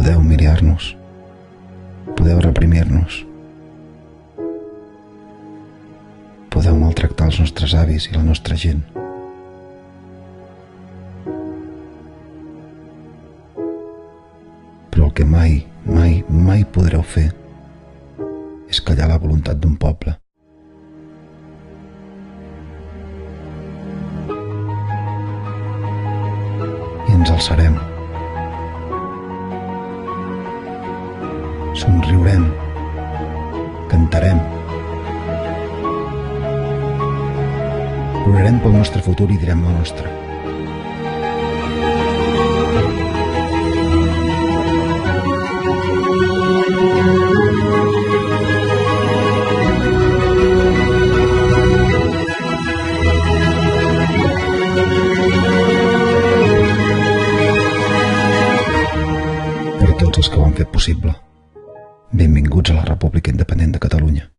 podeu humiliar-nos, podeu reprimir-nos, podeu maltractar els nostres avis i la nostra gent. Però el que mai, mai, mai podreu fer és callar la voluntat d'un poble. I ens alçarem. Somriurem. Cantarem. Plorarem pel nostre futur i direm la nostra. Per a tots els que ho han fet possible, benvinguts a la República Independent de Catalunya.